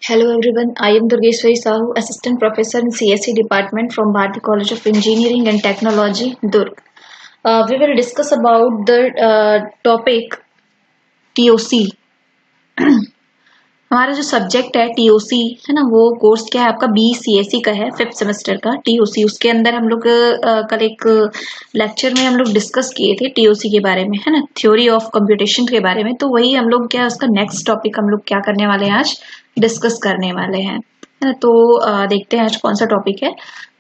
Hello everyone, I am Durgeshwari Sahu, Assistant Professor in CSE Department from Bharati College of Engineering and Technology, Durg. We will discuss about the topic TOC. हमारा जो subject है TOC है ना, वो course क्या है आपका BCSE का है, 5th सेमेस्टर का TOC। उसके अंदर हम लोग कल एक लेक्चर में हम लोग डिस्कस किए थे TOC के बारे में, है ना, थ्योरी ऑफ कंप्यूटेशन के बारे में। तो वही हम लोग क्या उसका नेक्स्ट टॉपिक हम लोग क्या करने वाले हैं, आज डिस्कस करने वाले हैं, है ना। तो देखते हैं आज कौन सा टॉपिक है।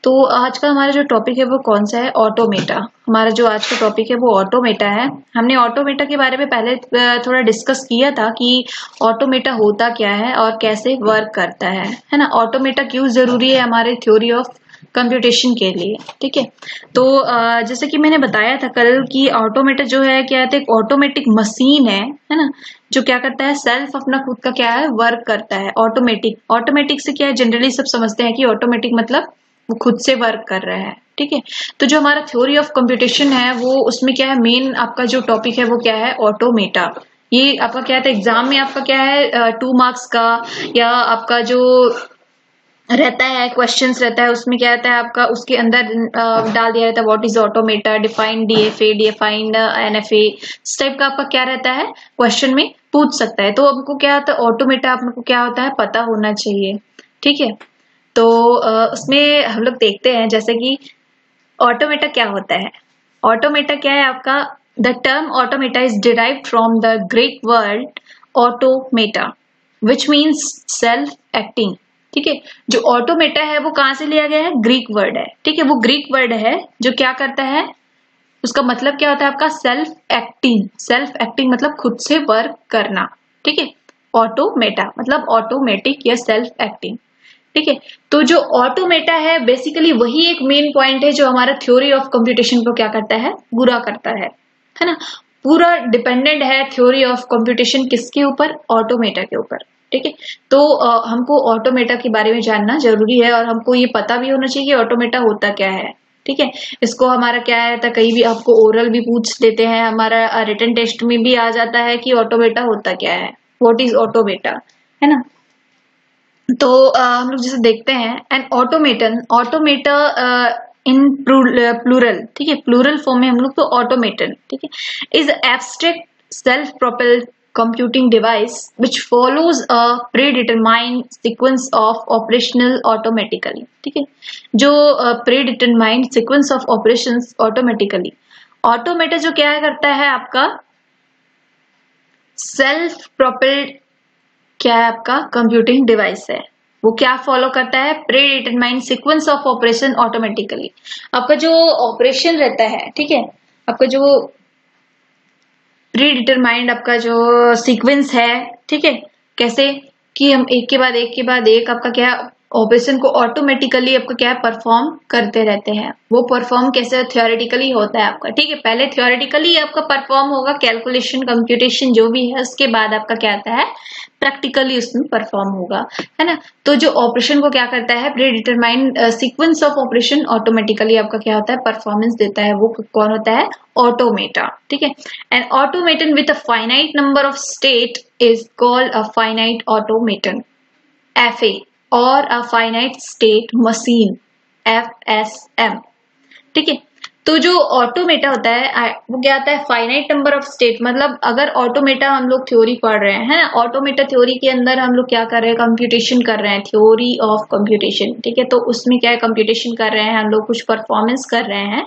तो आज का हमारा जो टॉपिक है वो कौन सा है, ऑटोमेटा। हमारा जो आज का टॉपिक है वो ऑटोमेटा है। हमने ऑटोमेटा के बारे में पहले थोड़ा डिस्कस किया था कि ऑटोमेटा होता क्या है और कैसे वर्क करता है ना। ऑटोमेटा क्यों जरूरी है हमारे थ्योरी ऑफ कंप्यूटेशन के लिए, ठीक है। तो जैसे कि मैंने बताया था कल कि ऑटोमेटा जो है क्या है, एक ऑटोमेटिक मशीन है ना, जो क्या करता है, सेल्फ अपना खुद का क्या है वर्क करता है। ऑटोमेटिक से क्या है, जनरली सब समझते हैं कि ऑटोमेटिक मतलब वो खुद से वर्क कर रहा है, ठीक है। तो जो हमारा थ्योरी ऑफ कंप्यूटेशन है वो उसमें क्या है, मेन आपका जो टॉपिक है वो क्या है, ऑटोमेटा। ये आपका क्या था, एग्जाम में आपका क्या है 2 मार्क्स का या आपका जो रहता है क्वेश्चंस रहता है, उसमें क्या रहता है आपका, उसके अंदर डाल दिया रहता है what is automata, defined DFA, defined NFA, इस टाइप का आपका क्या रहता है, क्वेश्चन में पूछ सकता है। तो हमको क्या होता है, ऑटोमेटा आपको क्या होता है पता होना चाहिए, ठीक है। तो उसमें हम लोग देखते हैं जैसे कि ऑटोमेटा क्या होता है। ऑटोमेटा क्या है आपका, the term automata is derived from the Greek word automata which means self acting, ठीक है। जो ऑटोमेटा है वो कहां से लिया गया है, ग्रीक वर्ड है, ठीक है। वो ग्रीक वर्ड है जो क्या करता है, उसका मतलब क्या होता है आपका, सेल्फ एक्टिंग मतलब खुद से वर्क करना, ठीक है। ऑटोमेटा मतलब ऑटोमेटिक या सेल्फ एक्टिंग, ठीक है। तो जो ऑटोमेटा है बेसिकली वही एक मेन पॉइंट है जो हमारा थ्योरी ऑफ कंप्यूटेशन को क्या करता है, पूरा करता है ना। पूरा डिपेंडेंट है थ्योरी ऑफ कंप्यूटेशन किसके ऊपर, ऑटोमेटा के ऊपर, ठीक है। तो हमको ऑटोमेटा के बारे में जानना जरूरी है और हमको ये पता भी होना चाहिए कि ऑटोमेटा होता क्या है, ठीक है। इसको हमारा क्या है, तो कहीं भी आपको ओरल भी पूछ देते हैं, हमारा रिटन टेस्ट में भी आ जाता है कि ऑटोमेटा होता क्या है, व्हाट इज ऑटोमेटा, है ना। तो हम लोग जैसे देखते हैं एन ऑटोमेटा इन प्लूरल, ठीक है, प्लूरल फॉर्म में हम लोग तो ऑटोमेटन, ठीक है, is abstract self propelled computing device which follows a predetermined sequence of operational automatically, ठीक है। जो predetermined sequence of operations automatically, automata जो क्या करता है आपका, सेल्फ प्रोपेल्ड क्या है आपका कंप्यूटिंग डिवाइस है, वो क्या फॉलो करता है, predetermined sequence of operation automatically. आपका जो ऑपरेशन रहता है, ठीक है, आपका जो प्रीडिटरमाइंड आपका जो सीक्वेंस है, ठीक है, कैसे कि हम एक के बाद एक आपका क्या ऑपरेशन को ऑटोमेटिकली आपका क्या परफॉर्म करते रहते हैं। वो परफॉर्म कैसे, थ्योरेटिकली होता है आपका, ठीक है। पहले थ्योरेटिकली आपका परफॉर्म होगा, कैलकुलेशन कंप्यूटेशन जो भी है, उसके बाद आपका क्या आता है, प्रैक्टिकली उसमें परफॉर्म होगा, है ना। तो जो ऑपरेशन को क्या करता है, predetermined sequence of operation automatically आपका क्या होता है, परफॉर्मेंस देता है, वो कौन होता है, ऑटोमेटा, ठीक है। An automaton with a finite number of state is called a finite automaton, FA, और a finite state machine, FSM, ठीक है। तो जो ऑटोमेटा होता है वो क्या आता है, फाइनाइट नंबर ऑफ स्टेट, मतलब अगर ऑटोमेटा हम लोग थ्योरी पढ़ रहे हैं, ऑटोमेटा थ्योरी के अंदर हम लोग क्या कर रहे हैं, कंप्यूटेशन कर रहे हैं, थ्योरी ऑफ कंप्यूटेशन, ठीक है। तो उसमें क्या है, कंप्यूटेशन कर रहे हैं हम लोग, कुछ परफॉर्मेंस कर रहे हैं,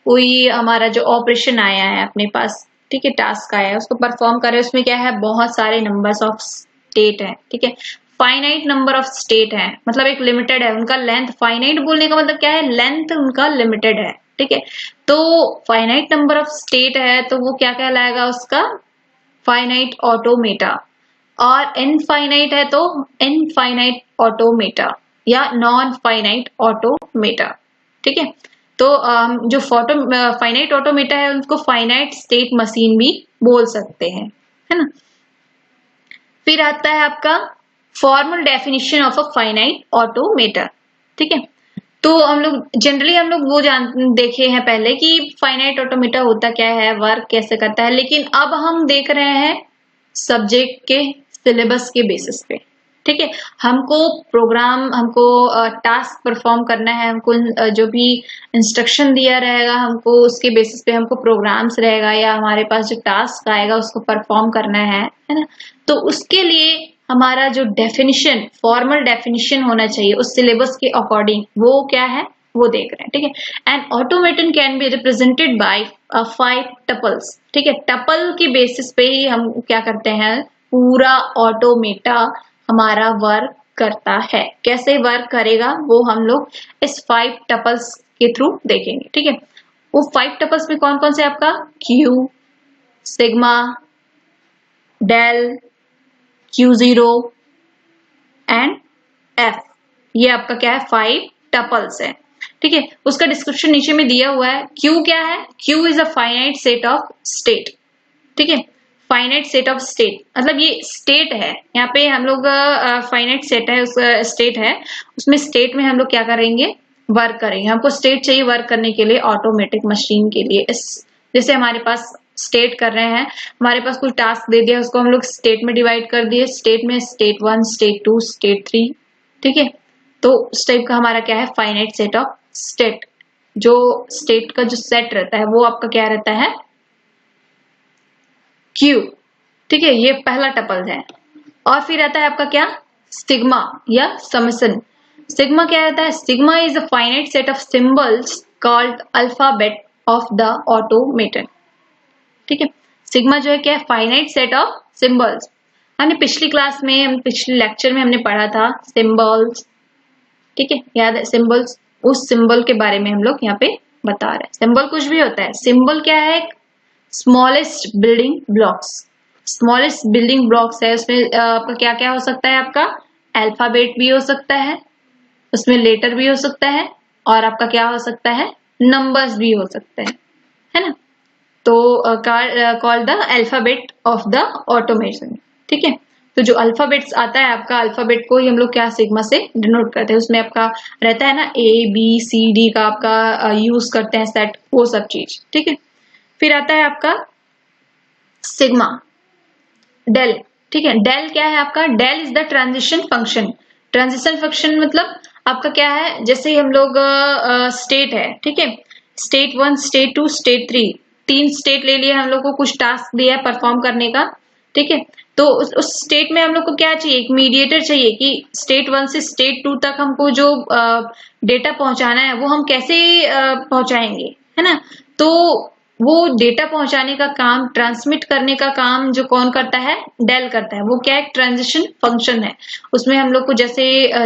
कोई हमारा जो ऑपरेशन आया है अपने पास, ठीक है, टास्क आया है उसको परफॉर्म कर रहे हैं, उसमें क्या है, बहुत सारे नंबर्स ऑफ स्टेट है, ठीक है। फाइनाइट नंबर ऑफ स्टेट है मतलब एक लिमिटेड है उनका लेंथ, फाइनाइट बोलने का मतलब क्या है, लेंथ उनका लिमिटेड है, ठीक है। तो फाइनाइट नंबर ऑफ स्टेट है तो वो क्या कहलाएगा उसका, फाइनाइट ऑटोमेटा। और इनफाइनाइट है तो इनफाइनाइट ऑटोमेटा या नॉन फाइनाइट ऑटोमेटा, ठीक है। तो जो फाइनाइट ऑटोमेटा है उनको फाइनाइट स्टेट मशीन भी बोल सकते हैं, है ना। फिर आता है आपका formal definition of a finite automata, ठीक है। तो हम लोग जनरली हम लोग वो देखे हैं पहले कि फाइनाइट ऑटोमेटा होता क्या है, वर्क कैसे करता है, लेकिन अब हम देख रहे हैं सब्जेक्ट के सिलेबस के बेसिस पे, ठीक है। हमको प्रोग्राम, हमको टास्क परफॉर्म करना है, हमको जो भी इंस्ट्रक्शन दिया रहेगा हमको उसके बेसिस पे हमको प्रोग्राम्स रहेगा या हमारे पास जो टास्क आएगा उसको परफॉर्म करना है ना। तो उसके लिए हमारा जो डेफिनिशन, फॉर्मल डेफिनिशन होना चाहिए उस सिलेबस के अकॉर्डिंग, वो क्या है वो देख रहे हैं। ठीक है। And automaton can be represented by 5 tuples. ठीक है, टपल के बेसिस पे ही हम क्या करते हैं, पूरा ऑटोमेटा हमारा वर्क करता है। कैसे वर्क करेगा वो हम लोग इस 5 टपल्स के थ्रू देखेंगे। ठीक है, वो 5 टपल्स में कौन कौन से आपका Q, sigma, del, Q0 and F, ये आपका क्या है 5 टपल्स है। ठीक है, उसका डिस्क्रिप्शन नीचे में दिया हुआ है। Q क्या है, Q is a finite set of state. ठीक है, फाइनाइट सेट ऑफ स्टेट मतलब ये स्टेट है, यहाँ पे हम लोग फाइनाइट सेट है, उस स्टेट है, उसमें स्टेट में हम लोग क्या करेंगे, वर्क करेंगे। हमको स्टेट चाहिए वर्क करने के लिए ऑटोमेटिक मशीन के लिए। इस जैसे हमारे पास स्टेट कर रहे हैं, हमारे पास कुछ टास्क दे दिया, उसको हम लोग स्टेट में डिवाइड कर दिए। स्टेट में स्टेट 1, स्टेट 2, स्टेट 3। ठीक है, तो उस टाइप का हमारा क्या है फाइनाइट सेट ऑफ स्टेट। जो स्टेट का जो सेट रहता है वो आपका क्या रहता है Q। ठीक है, ये पहला टपल है। और फिर आता है आपका क्या सिग्मा या समेशन। सिग्मा क्या रहता है, sigma is a finite set of symbols called alphabet of the automaton. ठीक है, सिग्मा जो है क्या है फाइनाइट सेट ऑफ सिंबल्स। हमने पिछली क्लास में, पिछले लेक्चर में हमने पढ़ा था सिंबल्स। ठीक है, याद है सिंबल्स, उस सिंबल के बारे में हम लोग यहाँ पे बता रहे हैं। सिंबल कुछ भी होता है, सिंबल क्या है, smallest building blocks. Smallest building blocks है, उसमें आपका क्या क्या हो सकता है, आपका अल्फाबेट भी हो सकता है, उसमें लेटर भी हो सकता है, और आपका क्या हो सकता है नंबर्स भी हो सकते हैं, है ना। तो called the alphabet of the automation. ठीक है, तो जो अल्फाबेट्स आता है आपका, अल्फाबेट को ही हम लोग क्या सिग्मा से डिनोट करते हैं। उसमें आपका रहता है ना ABCD का आपका यूज करते हैं सेट, वो सब चीज। ठीक है, फिर आता है आपका सिग्मा, डेल। ठीक है, डेल क्या है आपका, del is the transition function. Transition function मतलब आपका क्या है, जैसे हम लोग स्टेट है, ठीक है, स्टेट 1, स्टेट 2, स्टेट 3, 3 स्टेट ले लिए, हम लोग को कुछ टास्क दिया है परफॉर्म करने का। ठीक है, तो उस स्टेट में हम लोग को क्या चाहिए, एक मीडिएटर चाहिए कि स्टेट 1 से स्टेट 2 तक हमको जो डेटा पहुंचाना है वो हम कैसे पहुंचाएंगे, है ना। तो वो डेटा पहुंचाने का काम, ट्रांसमिट करने का काम जो कौन करता है, डेल करता है। वो क्या एक ट्रांजिशन फंक्शन है, उसमें हम लोग को जैसे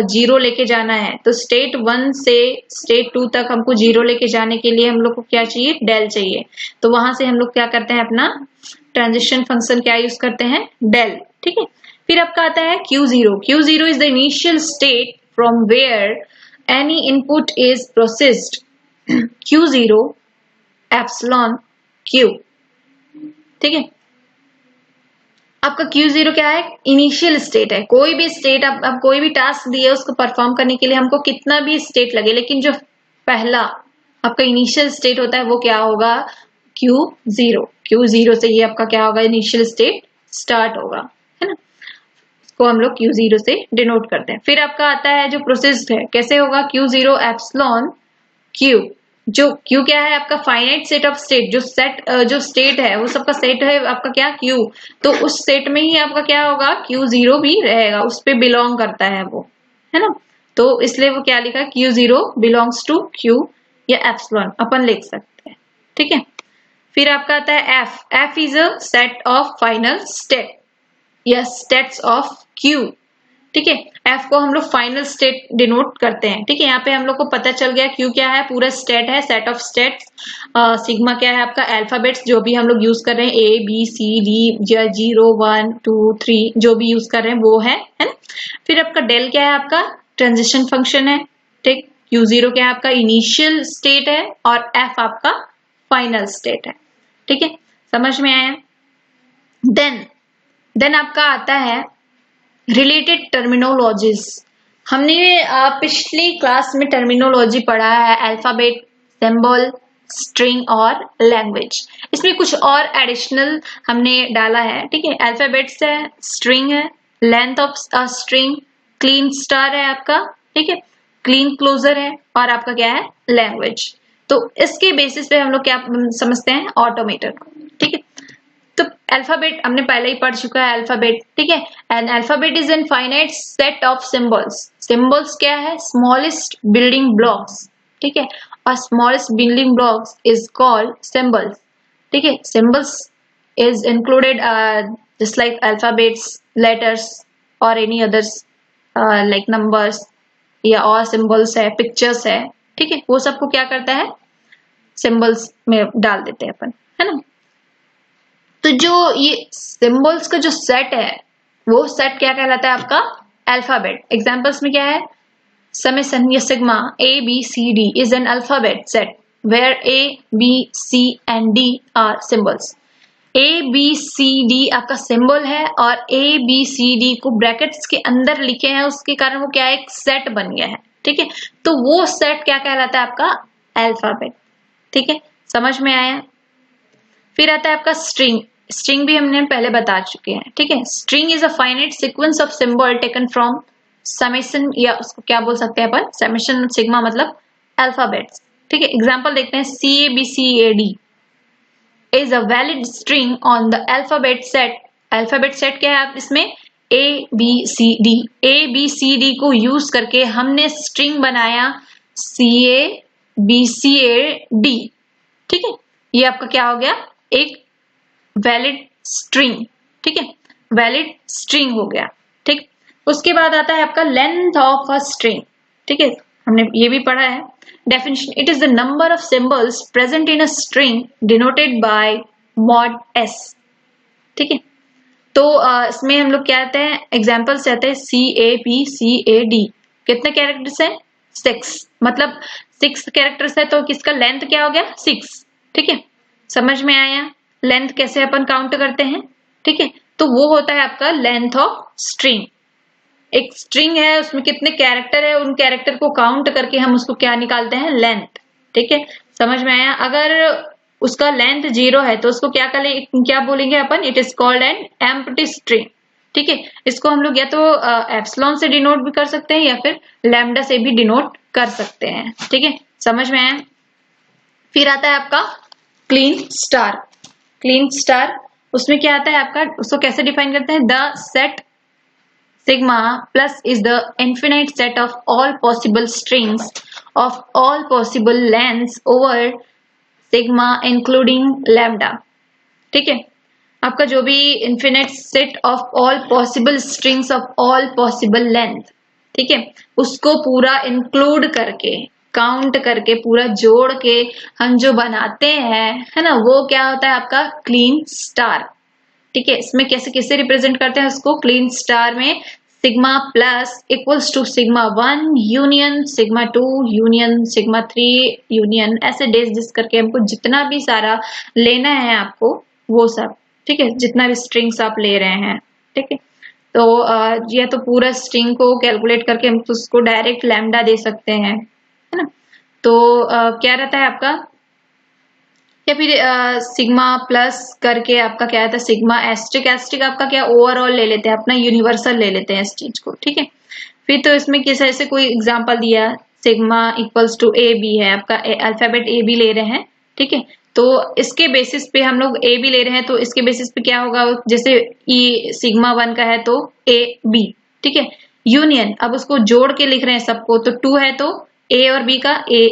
0 लेके जाना है, तो स्टेट 1 से स्टेट 2 तक हमको 0 लेके जाने के लिए हम लोग को क्या चाहिए, डेल चाहिए। तो वहां से हम लोग क्या करते हैं, अपना ट्रांजिशन फंक्शन क्या यूज करते हैं, डेल। ठीक है, फिर आपका आता है Q0। Q0 is the initial state from where any input is processed. Q0 epsilon Q। ठीक है, आपका Q0 क्या है, इनिशियल स्टेट है। कोई भी स्टेट आप कोई भी टास्क दिए उसको परफॉर्म करने के लिए हमको कितना भी स्टेट लगे, लेकिन जो पहला आपका इनिशियल स्टेट होता है वो क्या होगा, Q0। Q0 से ही आपका क्या होगा, इनिशियल स्टेट स्टार्ट होगा, है ना। इसको हम लोग Q0 से डिनोट करते हैं। फिर आपका आता है जो प्रोसेस्ड है, कैसे होगा, Q0 एप्सिलॉन Q। जो Q क्या है आपका फाइनाइट सेट ऑफ स्टेट, जो स्टेट है वो सबका सेट है आपका क्या Q। तो उस सेट में ही आपका क्या होगा, Q0 भी रहेगा, उस पे बिलोंग करता है वो, है ना। तो इसलिए वो क्या लिखा, Q0 बिलोंग्स टू Q या एप्सिलॉन अपन लिख सकते हैं। ठीक है, फिर आपका आता है F। F is a set of final state या स्टेट्स ऑफ Q। ठीक है, F को हम लोग फाइनल स्टेट डिनोट करते हैं। ठीक है, यहाँ पे हम लोग को पता चल गया Q क्या है, पूरा स्टेट है, सेट ऑफ स्टेट्स। सिग्मा क्या है आपका, अल्फाबेट्स जो भी हम लोग यूज कर रहे हैं, ABCD या 0 1 2 3 जो भी यूज कर रहे हैं वो है ना। फिर आपका डेल क्या है, आपका ट्रांजिशन फंक्शन है। ठीक, Q0 क्या है आपका इनिशियल स्टेट है, और F आपका फाइनल स्टेट है। ठीक है, समझ में आया। देन आपका आता है रिलेटेड टर्मिनोलॉजीज। हमने पिछली क्लास में टर्मिनोलॉजी पढ़ा है, अल्फाबेट, सिंबल, स्ट्रिंग और लैंग्वेज। इसमें कुछ और एडिशनल हमने डाला है। ठीक है, अल्फाबेट्स है, स्ट्रिंग है, length of string, Kleene star है आपका, ठीक है, क्लीन क्लोजर है, और आपका क्या है, लैंग्वेज। तो इसके बेसिस पे हम लोग क्या समझते हैं, ऑटोमेटर, ठीक है। तो अल्फाबेट हमने पहले ही पढ़ चुका है, अल्फाबेट, ठीक है। An alphabet is an finite set of symbols. Symbols क्या है, स्मॉलेस्ट बिल्डिंग ब्लॉक्स, ठीक है, और smallest building blocks is called symbols, ठीक है। Symbols is included just like alphabets, letters और एनी अदर्स लाइक नंबर्स या और सिंबल्स है, पिक्चर्स है, ठीक है, वो सबको क्या करता है, सिंबल्स में डाल देते हैं अपन, है ना। तो जो ये सिंबल्स का जो सेट है, वो सेट क्या कहलाता है आपका, अल्फाबेट। एग्जांपल्स में क्या है, समेसन या sigma A B C D is an alphabet set where A B C and D are symbols। A B C D आपका सिंबल है और A B C D को ब्रैकेट्स के अंदर लिखे हैं, उसके कारण वो क्या है, एक सेट बन गया है, ठीक है। तो वो सेट क्या कहलाता है आपका, अल्फाबेट, ठीक है, समझ में आया। फिर आता है आपका स्ट्रिंग। स्ट्रिंग भी हमने पहले बता चुके हैं, ठीक है। String is a finite sequence of symbol taken from summation, या उसको क्या बोल सकते हैं अपन, समेशन सिग्मा मतलब अल्फाबेट्स, ठीक है। एग्जांपल देखते हैं, CABCAD is a valid string on the alphabet set. Alphabet set क्या है, आप इसमें ABCD, ABCD को यूज करके हमने स्ट्रिंग बनाया CABCAD, ठीक है। ये आपका क्या हो गया, एक वैलिड स्ट्रिंग, ठीक है, वैलिड स्ट्रिंग हो गया, ठीक। उसके बाद आता है आपका लेंथ ऑफ अ स्ट्रिंग, ठीक है, हमने ये भी पढ़ा है। Definition, it is the number of symbols present in a string denoted by mod s, ठीक है। तो इसमें हम लोग क्या आते हैं, एग्जाम्पल्स आते हैं CABCAD, कितने कैरेक्टर्स है, 6, मतलब 6 कैरेक्टर्स है, तो किसका लेंथ क्या हो गया, 6, ठीक है। समझ में आया, लेंथ कैसे अपन काउंट करते हैं, ठीक है। तो वो होता है आपका लेंथ ऑफ स्ट्रिंग। एक स्ट्रिंग है, उसमें कितने कैरेक्टर है, उन कैरेक्टर को काउंट करके हम उसको क्या निकालते हैं, लेंथ, ठीक है, समझ में आया। अगर उसका लेंथ 0 है तो उसको क्या बोलेंगे अपन, it is called an empty string, ठीक है। इसको हम लोग या तो एप्सिलॉन से डिनोट भी कर सकते हैं या फिर लैम्डा से भी डिनोट कर सकते हैं, ठीक है, समझ में आया। फिर आता है आपका क्लीन स्टार। क्लीन स्टार, उसमें क्या आता है आपका, उसको कैसे डिफाइन करते हैं, the set sigma plus is the infinite set of all possible strings of all possible lengths over sigma including lambda, ठीक है। आपका जो भी infinite set of all possible strings of all possible length, ठीक है, उसको पूरा इंक्लूड करके, काउंट करके, पूरा जोड़ के हम जो बनाते हैं, है ना, वो क्या होता है आपका क्लीन स्टार, ठीक है। इसमें कैसे कैसे रिप्रेजेंट करते हैं उसको, क्लीन स्टार में sigma plus equals to sigma 1 union sigma 2 union sigma 3 union, ऐसे डेज जिस करके हमको जितना भी सारा लेना है आपको वो सब, ठीक है, जितना भी स्ट्रिंग्स आप ले रहे हैं, ठीक है। तो यह तो पूरा स्ट्रिंग को कैलकुलेट करके हम उसको डायरेक्ट लैम्डा दे सकते हैं, है ना। तो क्या रहता है आपका, या फिर सिग्मा प्लस करके आपका क्या आता है, सिग्मा एस्ट्रिक। एस्ट्रिक आपका क्या ओवरऑल ले लेते हैं, अपना यूनिवर्सल ले लेते हैं इस चीज को, ठीक है। फिर तो इसमें किस ऐसे कोई एग्जांपल दिया, sigma equals to A B है, आपका अल्फाबेट ए बी ले रहे हैं, ठीक है। तो इसके बेसिस पे हम लोग ए बी ले रहे हैं, तो इसके बेसिस पे क्या होगा, जैसे ई सिग्मा 1 का है तो ए बी, ठीक है, यूनियन, अब उसको जोड़ के लिख रहे हैं सबको, तो 2 है तो ए और बी का ए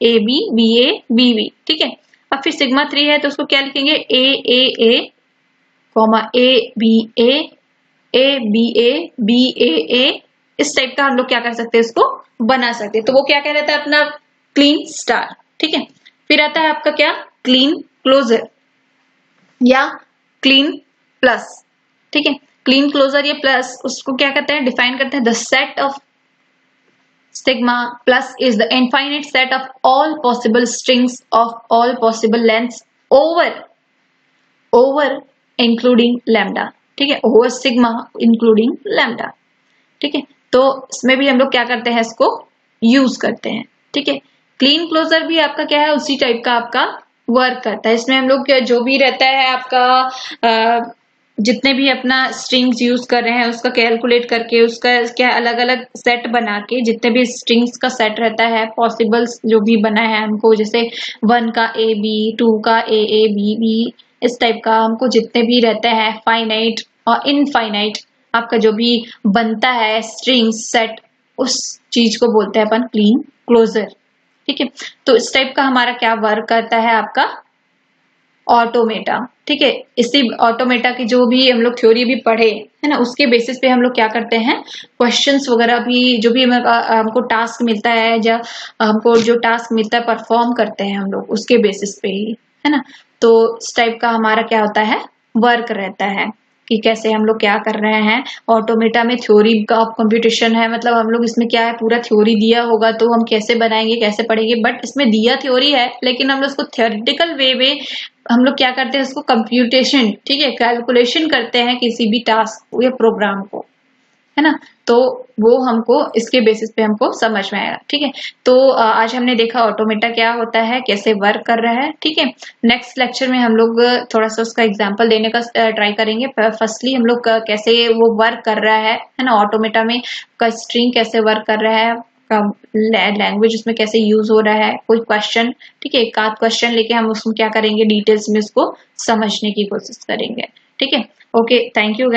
बी बी, ठीक है। अब फिर सिग्मा 3 है तो उसको क्या लिखेंगे, ए कॉमा ए बी ए, इस टाइप का हम लोग क्या कर सकते हैं, इसको बना सकते हैं। तो वो क्या कह रहा था अपना क्लीन स्टार, ठीक है। फिर आता है आपका क्या, क्लीन क्लोजर या क्लीन प्लस, ठीक है। क्लीन क्लोजर या प्लस, उसको क्या कहते हैं, डिफाइन करते हैं, the set of sigma plus is the infinite set of all possible strings of all possible lengths over including lambda, ठीक है, over sigma including lambda, ठीक है। तो इसमें भी हम लोग क्या करते हैं, इसको यूज करते हैं, ठीक है। क्लीन क्लोजर भी आपका क्या है, उसी टाइप का आपका वर्क करता है। इसमें हम लोग जो भी रहता है आपका जितने भी अपना स्ट्रिंग्स यूज कर रहे हैं उसका कैलकुलेट करके उसका क्या अलग अलग सेट बना के, जितने भी स्ट्रिंग्स का सेट रहता है पॉसिबल्स जो भी बना है हमको, जैसे 1 का ए बी, 2 का ए बी बी, इस टाइप का हमको जितने भी रहते हैं फाइनाइट और इनफाइनाइट आपका जो भी बनता है स्ट्रिंग सेट, उस चीज को बोलते हैं अपन क्लीन क्लोजर। ठीक है, तो इस टाइप का हमारा क्या वर्क करता है आपका ऑटोमेटा। ठीक है, इसी ऑटोमेटा की जो भी हम लोग थ्योरी भी पढ़े है ना, उसके बेसिस पे हम लोग क्या करते हैं, क्वेश्चंस वगैरह भी जो भी हमको टास्क मिलता है या हमको जो टास्क मिलता है परफॉर्म करते हैं हम लोग उसके बेसिस पे ही, है ना। तो इस टाइप का हमारा क्या होता है वर्क रहता है कि कैसे हम लोग क्या कर रहे हैं। ऑटोमेटा में थ्योरी का कंप्यूटेशन है, मतलब हम लोग इसमें क्या है पूरा थ्योरी दिया होगा तो हम कैसे बनाएंगे कैसे पढ़ेंगे, बट इसमें दिया थ्योरी है लेकिन हम लोग उसको थियोरेटिकल वे में हम लोग क्या करते हैं उसको कंप्यूटेशन, ठीक है, कैलकुलेशन करते हैं किसी भी टास्क या प्रोग्राम को, है ना। तो वो हमको इसके बेसिस पे हमको समझ में आएगा। ठीक है, तो आज हमने देखा ऑटोमेटा क्या होता है, कैसे वर्क कर रहा है। ठीक है, नेक्स्ट लेक्चर में हम लोग थोड़ा सा उसका एग्जांपल देने का ट्राई करेंगे। फर्स्टली हम लोग कैसे वो वर्क कर रहा है ना, ऑटोमेटा में का स्ट्रिंग कैसे वर्क कर रहा है, लैंग्वेज उसमें कैसे यूज हो रहा है, कोई क्वेश्चन, ठीक है, एक आध क्वेश्चन लेके हम उसको क्या करेंगे डिटेल्स में उसको समझने की कोशिश करेंगे। ठीक है, ओके, थैंक यू।